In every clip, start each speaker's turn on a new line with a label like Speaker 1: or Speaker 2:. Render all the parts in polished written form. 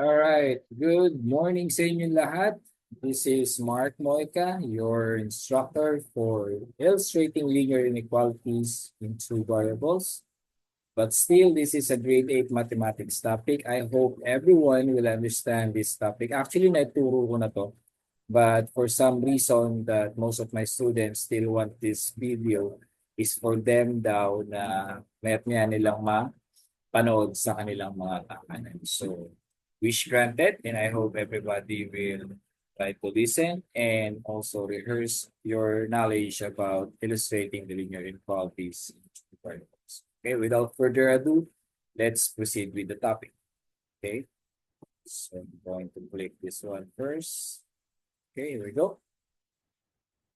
Speaker 1: All right. Good morning sa inyo lahat. This is Mark Moica, your instructor for illustrating linear inequalities in two variables. But still, this is a grade 8 mathematics topic. I hope everyone will understand this topic. Actually, naituro ko na to. But for some reason that most of my students still want this video is for them daw na maya nilang panood sa kanilang mga tahanan. So, wish granted, and I hope everybody will try to listen and also rehearse your knowledge about illustrating the linear inequalities in two variables. Okay, without further ado, let's proceed with the topic. Okay, so I'm going to click this one first. Okay, here we go.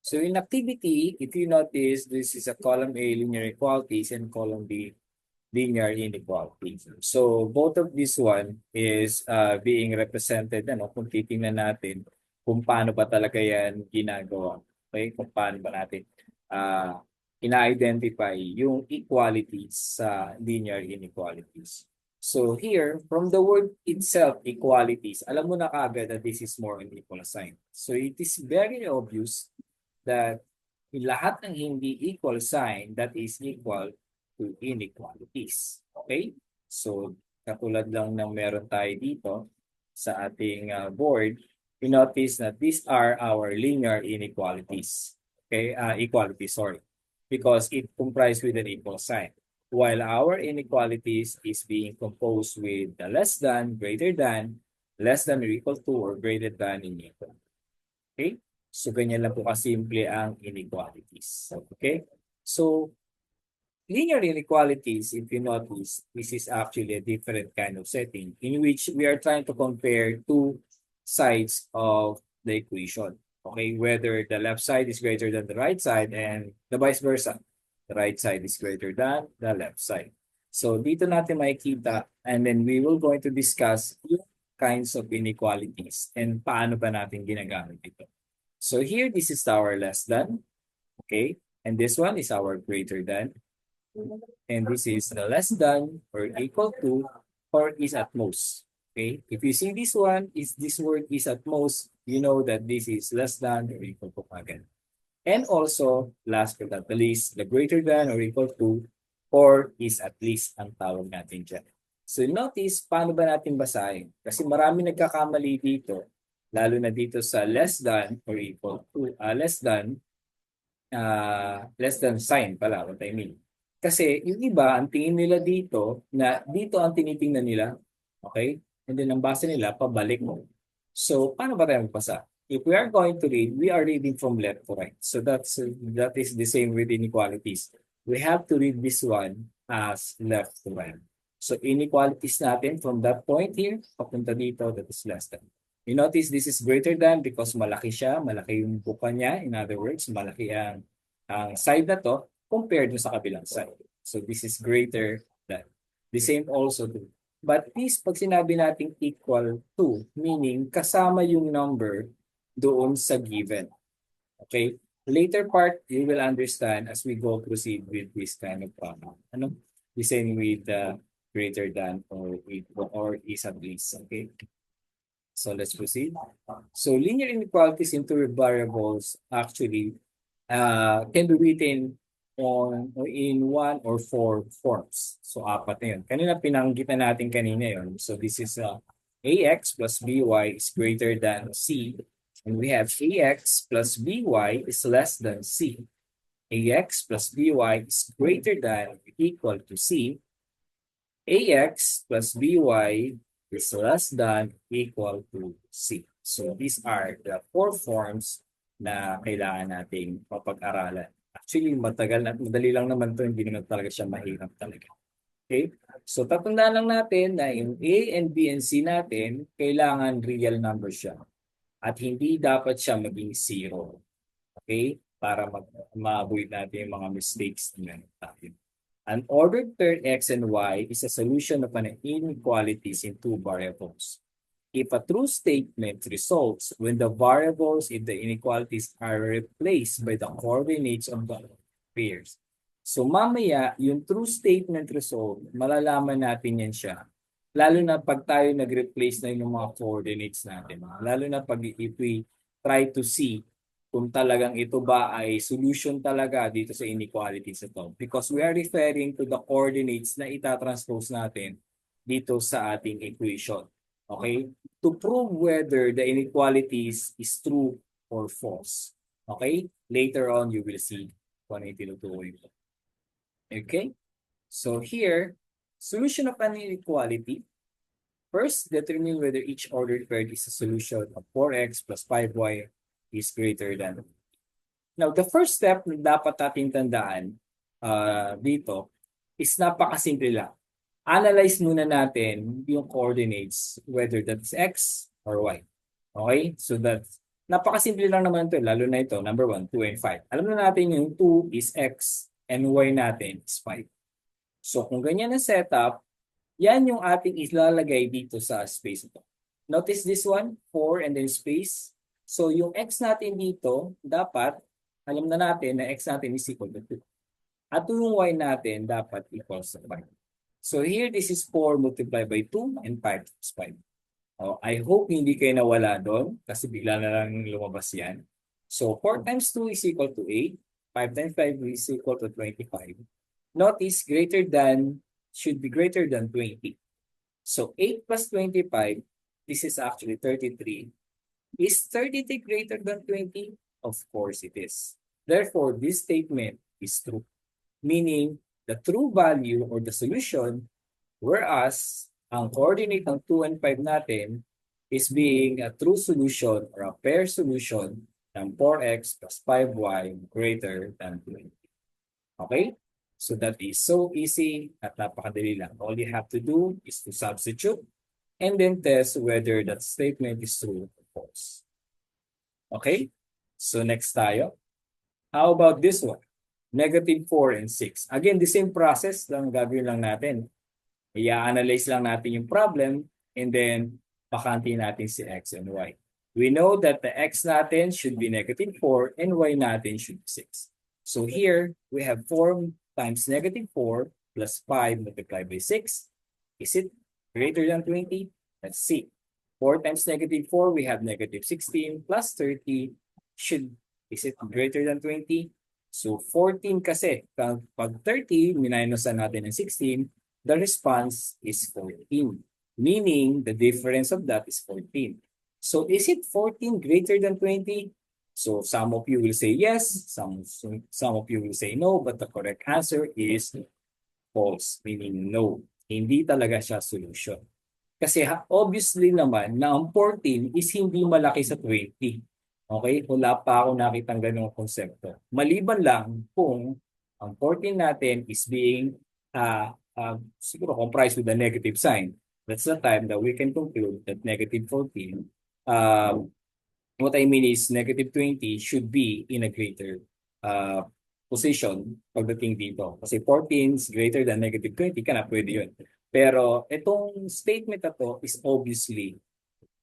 Speaker 1: So in activity, if you notice, this is a column A linear inequalities and column B linear inequality. So both of this one is being represented, kung titingnan natin kung paano ba talaga yan ginagawa. Okay? Kung paano ba natin uh, ina-identify yung equalities sa linear inequalities. So here, from the word itself, equalities, alam mo na kagad that this is more an equal sign. So it is very obvious that lahat ng hindi equal sign that is equal to inequalities. Okay? So, katulad lang ng meron tayo dito sa ating board, you notice that these are our linear inequalities. Okay? Equalities, sorry. Because it comprises with an equal sign. While our inequalities is being composed with the less than, greater than, less than or equal to, or greater than and equal. Okay? So, ganyan lang po kasimple ang inequalities. Okay? So, linear inequalities, if you notice, this is actually a different kind of setting in which we are trying to compare two sides of the equation. Okay, whether the left side is greater than the right side and the vice versa. The right side is greater than the left side. So dito natin makikita and then we will going to discuss yung kinds of inequalities and paano ba natin ginagamit ito. So here, this is our less than, okay? And this one is our greater than. And this is the less than or equal to or is at most. Okay? If you see this one, is this word is at most, you know that this is less than or equal to again. And also, last but not the least, the greater than or equal to or is at least ang tawag natin dyan. So notice, paano ba natin basahin? Kasi marami nagkakamali dito, lalo na dito sa less than or equal to, less than sign pala, what I mean. Kasi yung iba, ang tingin nila dito, na dito ang tinitingnan nila, okay? And then ang basa nila, pabalik mo. So, paano ba tayo magbasa? If we are going to read, we are reading from left to right. So that is the same with inequalities. We have to read this one as left to right. So inequalities natin from that point here, papunta dito, that is less than. You notice this is greater than because malaki siya, malaki yung buka niya. In other words, malaki ang side na to compared sa kabilang side. So this is greater than. The same also to. But this, pag sinabi nating equal to, meaning kasama yung number doon sa given. Okay? Later part, you will understand as we go proceed with this kind of problem. The same with greater than or equal or is at least. Okay? So let's proceed. So linear inequalities in two variables actually can be written in one or four forms. So apat na yun. Kanina pinanggit na natin kanina yun. So this is ax plus by is greater than c. And we have ax plus by is less than c. Ax plus by is greater than or equal to c. Ax plus by is less than equal to c. So these are the four forms na kailangan nating mapag-aralan. Actually, madali lang naman ito, hindi naman talaga siya mahirap talaga. Okay? So tatandaan lang natin na yung A and B and C natin, kailangan real number siya. At hindi dapat siya maging zero. Okay? Para ma-avoid natin yung mga mistakes na meron tayo. An ordered pair x and y is a solution of an inequalities in two variables. If a true statement results when the variables in the inequalities are replaced by the coordinates of the pairs. So mamaya, yung true statement result, malalaman natin yan siya Lalo na pag tayo nag-replace na yung mga coordinates natin. Lalo na pag if we try to see kung talagang ito ba ay solution talaga dito sa inequalities ito. Because we are referring to the coordinates na itatranspose natin dito sa ating equation. Okay? To prove whether the inequalities is true or false. Okay? Later on, you will see kung ano yung tinutukoy ko. Okay? So here, solution of an inequality. First, determine whether each ordered paired is a solution of 4x plus 5y is greater than. Now, the first step na dapat natin tandaan dito is napakasimple lang. Analyze muna natin yung coordinates, whether that's x or y. Okay? So that's napakasimple lang naman ito, lalo na ito, number 1, 2, and 5. Alam na natin yung 2 is x and y natin is 5. So kung ganyan ang setup, yan yung ating ilalagay dito sa space ito. Notice this one, 4 and then space. So yung x natin dito, dapat, alam na natin na x natin is equal to 2. At yung y natin dapat equals to 5. So here, this is 4 multiplied by 2 and 5 times 5. Oh, I hope hindi kayo nawala doon kasi bigla na lang lumabas yan. So 4 times 2 is equal to 8. 5 times 5 is equal to 25. Notice greater than should be greater than 20. So 8 plus 25, this is actually 33. Is 33 greater than 20? Of course it is. Therefore, this statement is true. Meaning, the true value or the solution, whereas ang coordinate ng 2 and 5 natin is being a true solution or a pair solution ng 4x plus 5y greater than 20. Okay? So that is so easy at napakadali lang. All you have to do is to substitute and then test whether that statement is true or false. Okay? So next tayo. How about this one? Negative 4 and 6. Again, the same process lang gagawin lang natin. I-analyze lang natin yung problem and then bakanti natin si x and y. We know that the x natin should be negative 4 and y natin should be 6. So here, we have 4 times negative 4 plus 5 multiplied by 6. Is it greater than 20? Let's see. 4 times negative 4, we have negative 16 plus 30. Is it greater than 20? So 14 kasi. Pag 30, minusan natin ng 16, the response is 14. Meaning, the difference of that is 14. So is it 14 greater than 20? So some of you will say yes, some of you will say no, but the correct answer is false, meaning no. Hindi talaga siya solution. Kasi obviously naman na ang 14 is hindi malaki sa 20. Okay? Wala pa ako nakitang ganung konsepto. Maliban lang kung ang 14 natin is being siguro comprised with a negative sign. That's the time that we can conclude that negative 14 what I mean is negative 20 should be in a greater position pagdating dito. Kasi 14 is greater than negative 20, kana pwede yun. Pero itong statement na to is obviously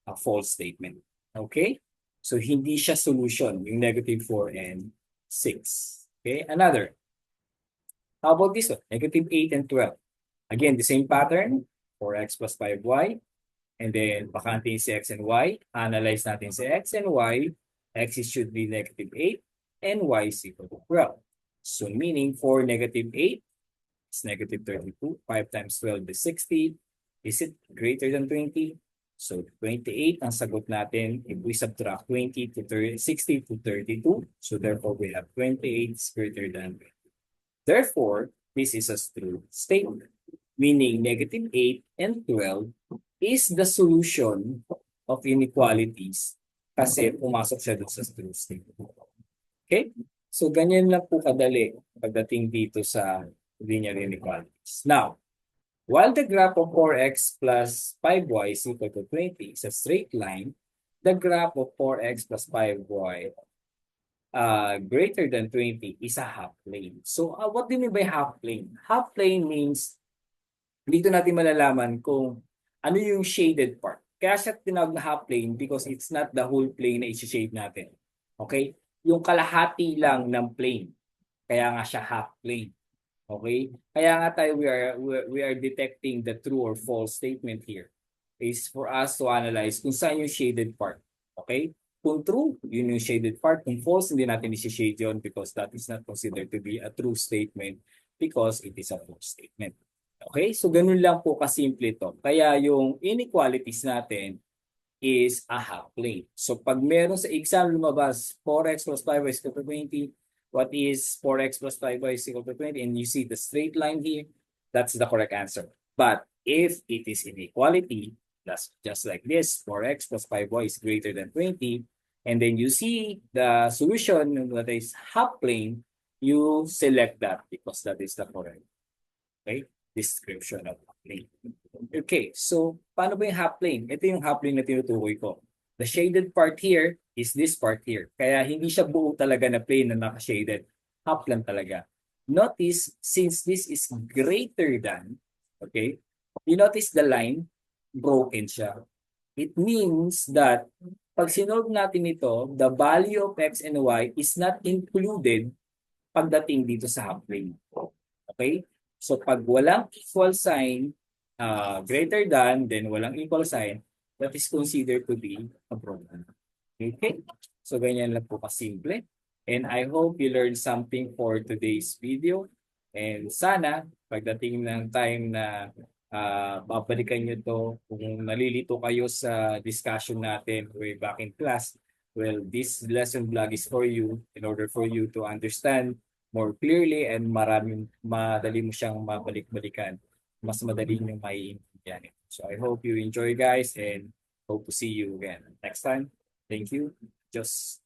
Speaker 1: a false statement. Okay? So hindi siya solution, yung negative 4 and 6. Okay? Another. How about this one? Negative 8 and 12. Again, the same pattern, 4x plus 5y. And then, bakante si x and y. Analyze natin si x and y. X should be negative 8 and y is equal to 12. So, meaning for negative 8 is negative 32. 5 times 12 is 60. Is it greater than 20? So, 28 ang sagot natin if we subtract 20 to 30, 60 to 32. So, therefore, we have 28 is greater than 20. Therefore, this is a true statement. Meaning, negative 8 and 12 is the solution of inequalities kasi pumasok siya doon sa true statement. Okay? So, ganyan lang po kadali pagdating dito sa linear inequalities. Now, while the graph of 4x plus 5y is equal to 20 is a straight line, the graph of 4x plus 5y greater than 20 is a half plane. So, what do you mean by half plane? Half plane means dito natin malalaman kung ano yung shaded part. Kaya siya tinawag na half plane because it's not the whole plane na i-shade natin. Okay? Yung kalahati lang ng plane. Kaya nga siya half plane. Okay? Kaya nga tayo we are detecting the true or false statement here is for us to analyze kung saan yung shaded part. Okay? Kung true, yun yung shaded part. Kung false, hindi natin isi-shade yun because that is not considered to be a true statement because it is a false statement. Okay? So, ganun lang po kasimple to. Kaya yung inequalities natin is a half plane. So pag meron sa exam lumabas 4x plus 5y is equal to 20, what is 4x plus 5y is equal to 20? And you see the straight line here, that's the correct answer. But if it is inequality, that's just like this, 4x plus 5y is greater than 20, and then you see the solution that is half plane, you select that because that is the correct, okay, description of half plane. Okay, so paano ba yung half plane? Ito yung half plane na tinutukoy ko. The shaded part here is this part here. Kaya hindi siya buo talaga na plane na naka-shaded. Half lang talaga. Notice, since this is greater than, okay, you notice the line, broken siya. It means that pag sinolve natin ito, the value of x and y is not included pagdating dito sa half plane. Okay? So pag walang equal sign, greater than, then walang equal sign, that is considered to be a problem. Okay? So ganyan lang po kasimple. And I hope you learned something for today's video. And sana, pagdating ng time na babalikan nyo to, kung nalilito kayo sa discussion natin way back in class, well, this lesson vlog is for you in order for you to understand more clearly and madali mo siyang mabalik-balikan. Mas madali nyo maiintindihan ito. So I hope you enjoy guys and hope to see you again next time. Thank you. Just